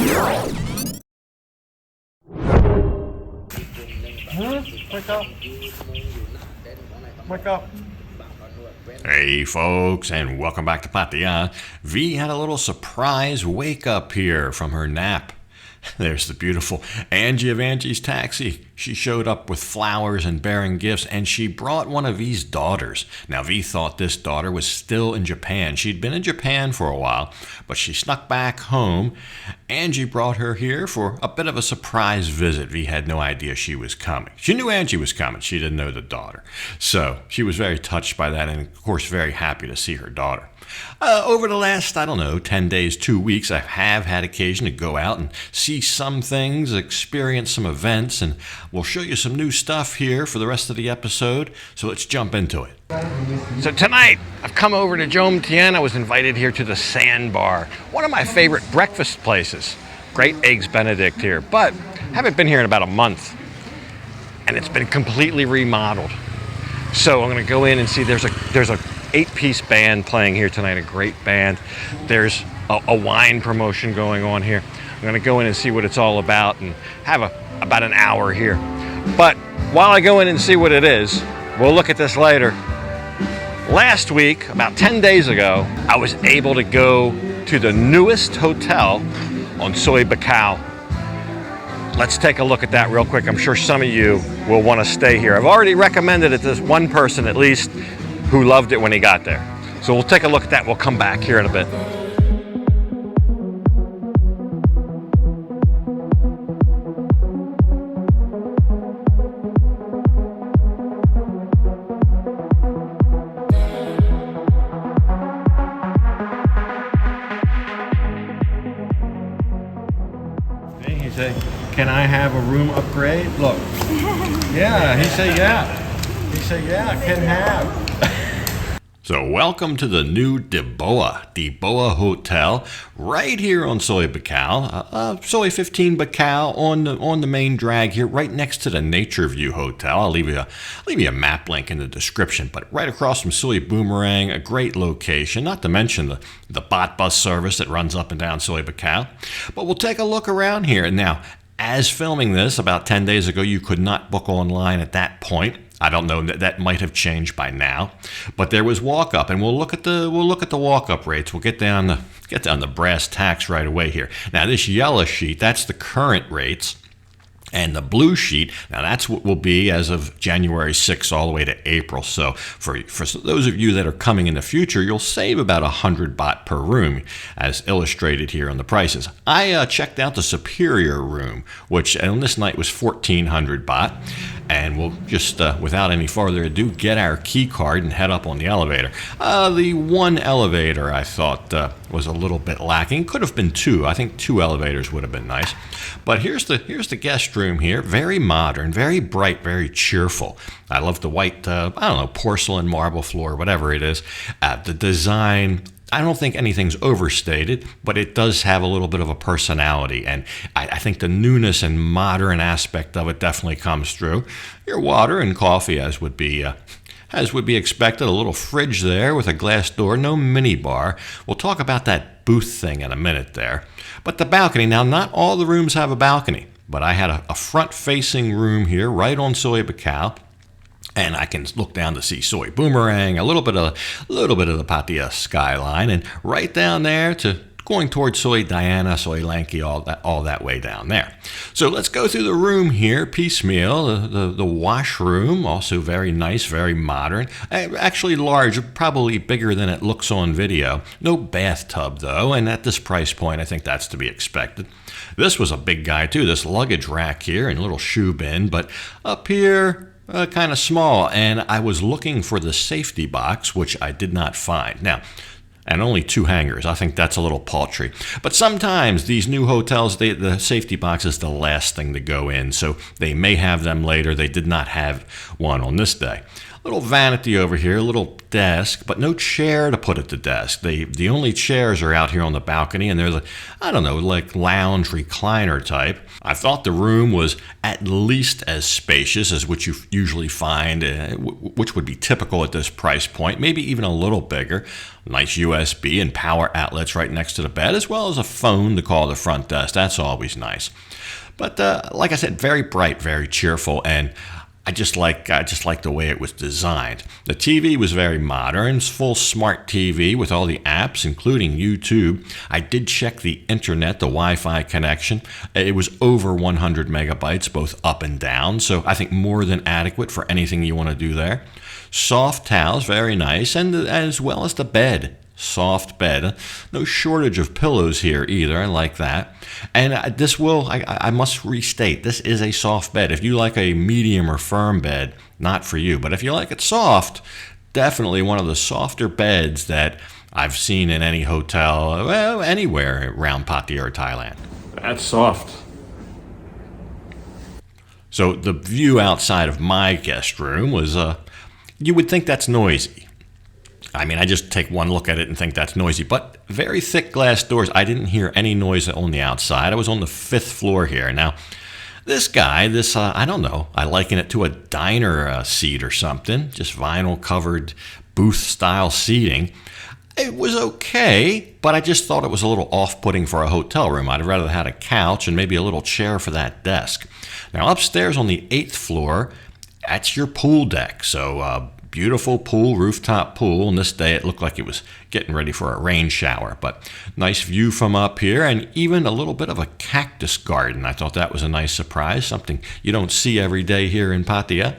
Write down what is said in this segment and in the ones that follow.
Wake up. Wake up. Hey folks, and welcome back to Pattaya. V had a little surprise wake up here from her nap. There's the beautiful Angie of Angie's Taxi. She showed up with flowers and bearing gifts, and she brought one of V's daughters. Now, V thought this daughter was still in Japan. She'd been in Japan for a while, but she snuck back home. Angie brought her here for a bit of a surprise visit. V had no idea she was coming. She knew Angie was coming. She didn't know the daughter. So she was very touched by that, and of course very happy to see her daughter. Over the last, 10 days, 2 weeks, I have had occasion to go out and see some things, experience some events, and we'll show you some new stuff here for the rest of the episode. So let's jump into it. So tonight, I've come over to Jom Tien. I was invited here to the Sandbar, one of my favorite breakfast places. Great Eggs Benedict here, but haven't been here in about a month, and it's been completely remodeled. So I'm going to go in and see there's a 8-piece band playing here tonight, a great band. There's a wine promotion going on here. I'm going to go in and see what it's all about and have about an hour here. But while I go in and see what it is, we'll look at this later. Last week, about 10 days ago, I was able to go to the newest hotel on Soi Buakhao. Let's take a look at that real quick. I'm sure some of you will want to stay here. I've already recommended it to one person at least who loved it when he got there. So we'll take a look at that. We'll come back here in a bit. Hey, he said, "Can I have a room upgrade?" Look. Yeah, he said yeah. He said, yeah, can have. So welcome to the new Bua Hotel, right here on Soi Buakhao. Soi 15 Buakhao on the main drag here, right next to the Nature View Hotel. I'll leave you a map link in the description, but right across from Soi Boomerang, a great location, not to mention the bot bus service that runs up and down Soi Buakhao. But we'll take a look around here. Now, as filming this about 10 days ago, you could not book online at that point. I don't know, that might have changed by now, but there was walk up, and we'll look at the walk up rates. We'll get down the brass tacks right away here. Now this yellow sheet, that's the current rates. And the blue sheet, now that's what will be as of January 6th all the way to April. So for those of you that are coming in the future, you'll save about 100 baht per room, as illustrated here on the prices. I checked out the Superior room, which on this night was 1,400 baht. And we'll just, without any further ado, get our key card and head up on the elevator. The one elevator I thought was a little bit lacking. Could have been two. I think 2 elevators would have been nice. But here's the guest room here. Very modern, very bright, very cheerful. I love the white, porcelain marble floor, whatever it is. The design, I don't think anything's overstated, but it does have a little bit of a personality, and I think the newness and modern aspect of it definitely comes through. Your water and coffee, as would be expected. A little fridge there with a glass door, no mini bar. We'll talk about that booth thing in a minute there. But the balcony, now not all the rooms have a balcony, but I had a front-facing room here right on Soi Buakhao. And I can look down to see Soi Boomerang, a little bit of the Pattaya skyline, and right down there to going towards Soi Diana, Soi Lanky, all that way down there. So let's go through the room here, piecemeal. The washroom, also very nice, very modern. Actually large, probably bigger than it looks on video. No bathtub though, and at this price point, I think that's to be expected. This was a big guy too, this luggage rack here and a little shoe bin, but up here, kind of small, and I was looking for the safety box, which I did not find. Now, and only 2 hangers. I think that's a little paltry. But sometimes these new hotels, the safety box is the last thing to go in, so they may have them later. They did not have one on this day. A Little vanity over here, a little desk, but no chair to put at the desk. The only chairs are out here on the balcony, and there's a, I don't know, like lounge recliner type. I thought the room was at least as spacious as what you usually find, which would be typical at this price point, maybe even a little bigger. Nice USB and power outlets right next to the bed, as well as a phone to call the front desk. That's always nice. But like I said, very bright, very cheerful, and I just like the way it was designed. The TV was very modern. It's full smart TV with all the apps, including YouTube. I did check the internet, the Wi-Fi connection. It was over 100 megabytes, both up and down, so I think more than adequate for anything you want to do there. Soft towels, very nice, and as well as the bed. Soft bed. No shortage of pillows here either. I like that. And I must restate, this is a soft bed. If you like a medium or firm bed, not for you. But if you like it soft, definitely one of the softer beds that I've seen in any hotel, well, anywhere around Pattaya or Thailand. That's soft. So the view outside of my guest room was, you would think that's noisy. I mean, I just take one look at it and think that's noisy, but very thick glass doors. I didn't hear any noise on the outside. I was on the 5th floor here. Now, this guy, I don't know, I liken it to a diner seat or something, just vinyl covered booth style seating. It was okay, but I just thought it was a little off-putting for a hotel room. I'd rather have had a couch and maybe a little chair for that desk. Now, upstairs on the 8th floor, that's your pool deck. So, beautiful pool, rooftop pool, and this day it looked like it was getting ready for a rain shower, but nice view from up here, and even a little bit of a cactus garden. I thought that was a nice surprise, something you don't see every day here in Pattaya.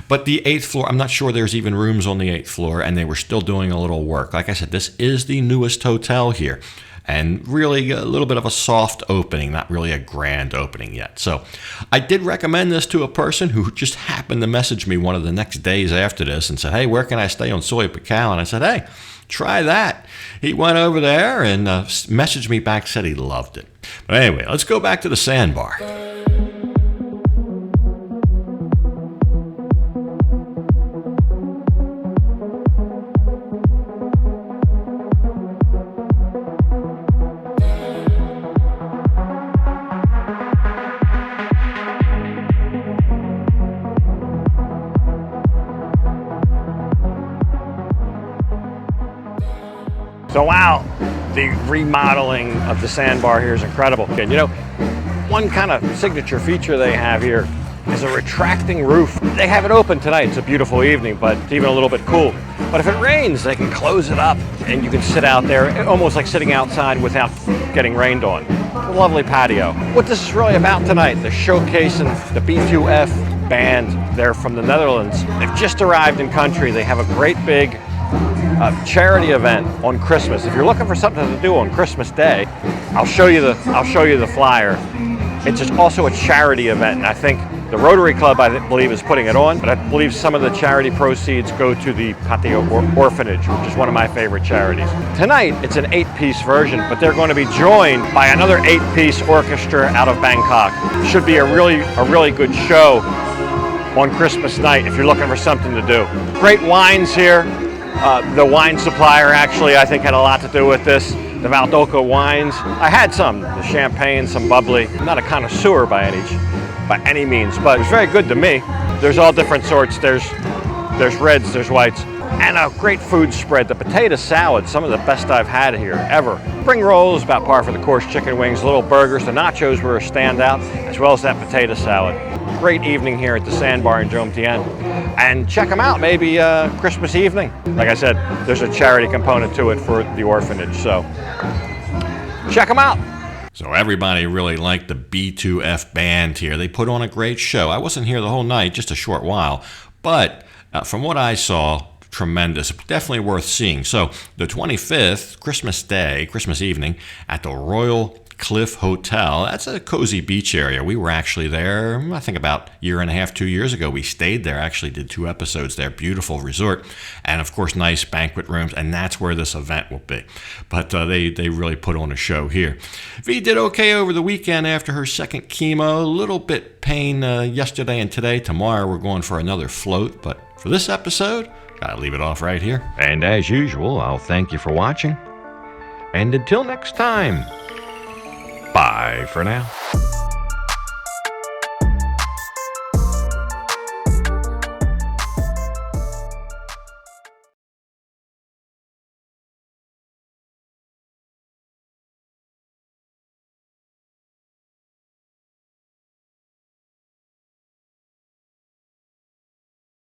But the 8th floor, I'm not sure there's even rooms on the 8th floor, and they were still doing a little work. Like I said, this is the newest hotel here, and really a little bit of a soft opening, not really a grand opening yet. So I did recommend this to a person who just happened to message me one of the next days after this and said, hey, where can I stay on Soy Pacao? And I said, hey, try that. He went over there and messaged me back, said he loved it. But anyway, let's go back to the Sandbar. So wow, the remodeling of the Sandbar here is incredible. And you know, one kind of signature feature they have here is a retracting roof. They have it open tonight. It's a beautiful evening, but it's even a little bit cool. But if it rains, they can close it up and you can sit out there, almost like sitting outside without getting rained on. A lovely patio. What this is really about tonight, they're showcasing the B2F band. They're from the Netherlands. They've just arrived in country. They have a great big charity event on Christmas. If you're looking for something to do on Christmas Day, I'll show you the flyer. It's just also a charity event, and I think the Rotary Club, I believe, is putting it on, but I believe some of the charity proceeds go to the Pattaya Orphanage, which is one of my favorite charities. Tonight, it's an 8-piece version, but they're going to be joined by another 8-piece orchestra out of Bangkok. Should be a really good show on Christmas night if you're looking for something to do. Great wines here. The wine supplier actually, I think, had a lot to do with this. The Valdoco wines. I had some, the champagne, some bubbly. I'm not a connoisseur by any means, but it was very good to me. There's all different sorts. There's reds, there's whites, and a great food spread. The potato salad, some of the best I've had here ever. Spring rolls, about par for the course. Chicken wings, little burgers. The nachos were a standout, as well as that potato salad. Great evening here at the Sandbar in Jomtien. And check them out, maybe Christmas evening. Like I said, there's a charity component to it for the orphanage, so check them out. So everybody really liked the B2F band here. They put on a great show. I wasn't here the whole night, just a short while, but from what I saw, tremendous. Definitely worth seeing. So the 25th, Christmas Day, Christmas evening, at the Royal Cliff Hotel. That's a cozy beach area. We were actually there, I think about a year and a half, 2 years ago. We stayed there, actually did 2 episodes there. Beautiful resort. And of course, nice banquet rooms. And that's where this event will be. But they really put on a show here. V did okay over the weekend after her second chemo. A little bit pain yesterday and today. Tomorrow we're going for another float. But for this episode, gotta leave it off right here. And as usual, I'll thank you for watching. And until next time, bye for now.